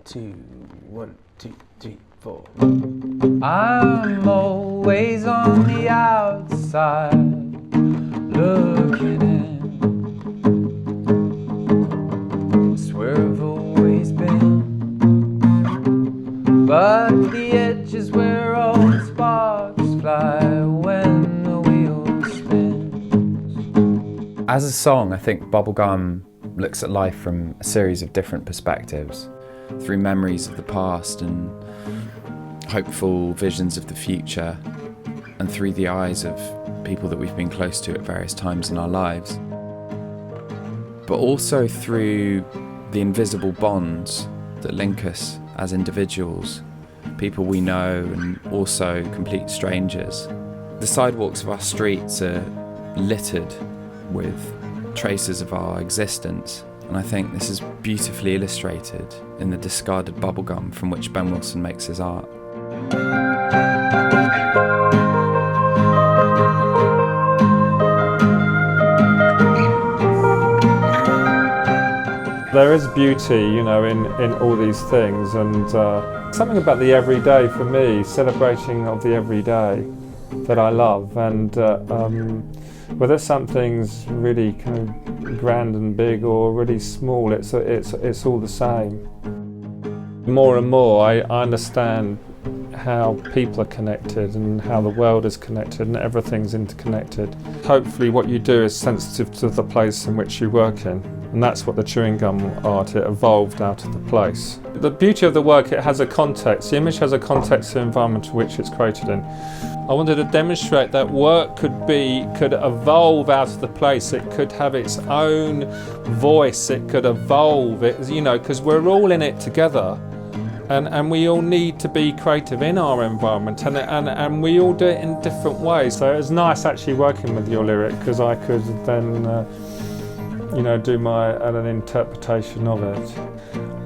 2, 1, 2, 3, 4. I'm always on the outside, looking in. It's where I've always been, but the edge is where all the sparks fly when the wheel spins. As a song, I think Bubblegum looks at life from a series of different perspectives, through memories of the past and hopeful visions of the future, and through the eyes of people that we've been close to at various times in our lives. But also through the invisible bonds that link us as individuals, people we know and also complete strangers. The sidewalks of our streets are littered with traces of our existence, and I think this is beautifully illustrated in the discarded bubblegum from which Ben Wilson makes his art. There is beauty, you know, in all these things, and something about the everyday for me, celebrating of the everyday that I love, and whether something's really kind of grand and big or really small, it's all the same. More and more I understand how people are connected and how the world is connected and everything's interconnected. Hopefully what you do is sensitive to the place in which you work in, and that's what the chewing gum art, it evolved out of the place. The beauty of the work, it has a context. The image has a context to the environment in which it's created in. I wanted to demonstrate that work could evolve out of the place. It could have its own voice. It could evolve. You know, because we're all in it together, and we all need to be creative in our environment, and we all do it in different ways. So it was nice actually working with your lyric, because I could then you know, do an interpretation of it.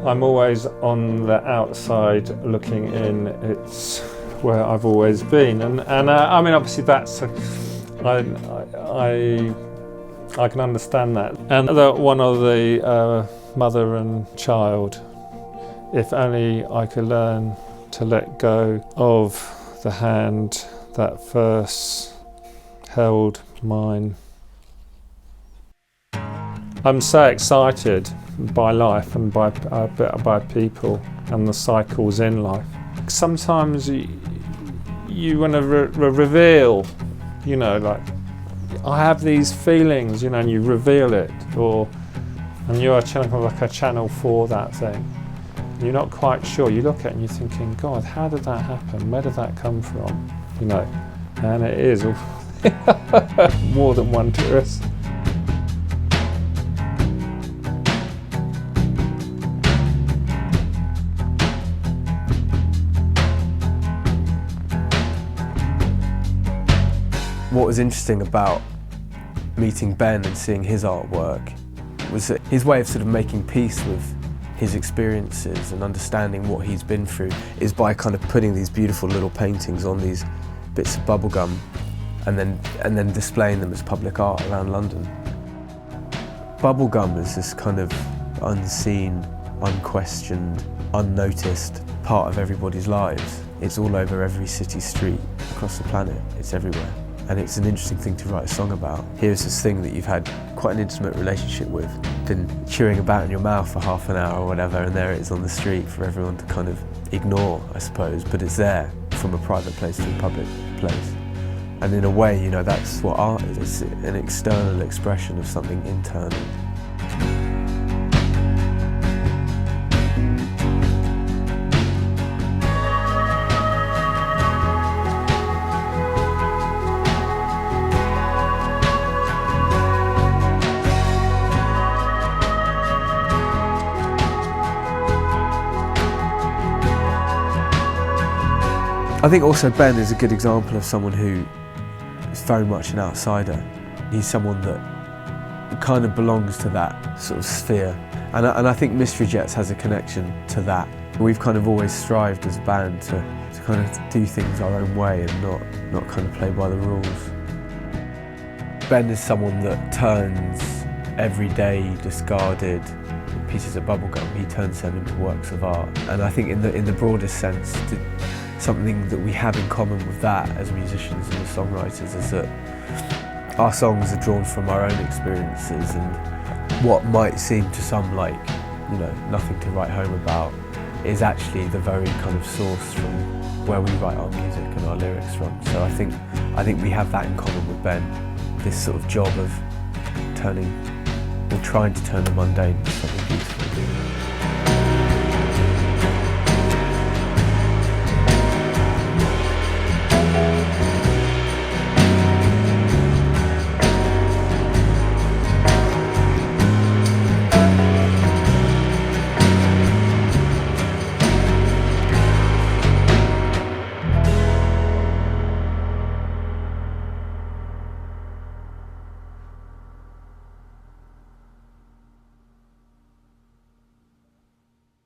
I'm always on the outside looking in. It's where I've always been, and I mean, obviously that's I can understand that. And one of the mother and child, if only I could learn to let go of the hand that first held mine. I'm so excited by life and by people and the cycles in life. Sometimes you want to reveal, you know, like, I have these feelings, you know, and you reveal it, and you're like a channel for that thing. You're not quite sure. You look at it and you're thinking, God, how did that happen? Where did that come from? You know, and it is more than one tourist. What was interesting about meeting Ben and seeing his artwork was that his way of sort of making peace with his experiences and understanding what he's been through is by kind of putting these beautiful little paintings on these bits of bubblegum and then displaying them as public art around London. Bubblegum is this kind of unseen, unquestioned, unnoticed part of everybody's lives. It's all over every city street across the planet. It's everywhere. And it's an interesting thing to write a song about. Here's this thing that you've had quite an intimate relationship with, been chewing about in your mouth for half an hour or whatever, and there it is on the street for everyone to kind of ignore, I suppose, but it's there from a private place to a public place. And in a way, you know, that's what art is. It's an external expression of something internal. I think also Ben is a good example of someone who is very much an outsider. He's someone that kind of belongs to that sort of sphere. And I think Mystery Jets has a connection to that. We've kind of always strived as a band to kind of do things our own way and not kind of play by the rules. Ben is someone that turns everyday, discarded pieces of Bubblegum, he turns them into works of art. And I think in the broadest sense, something that we have in common with that as musicians and as songwriters is that our songs are drawn from our own experiences, and what might seem to some like, you know, nothing to write home about is actually the very kind of source from where we write our music and our lyrics from. So I think we have that in common with Ben, this sort of job of turning, or trying to turn the mundane into something beautiful.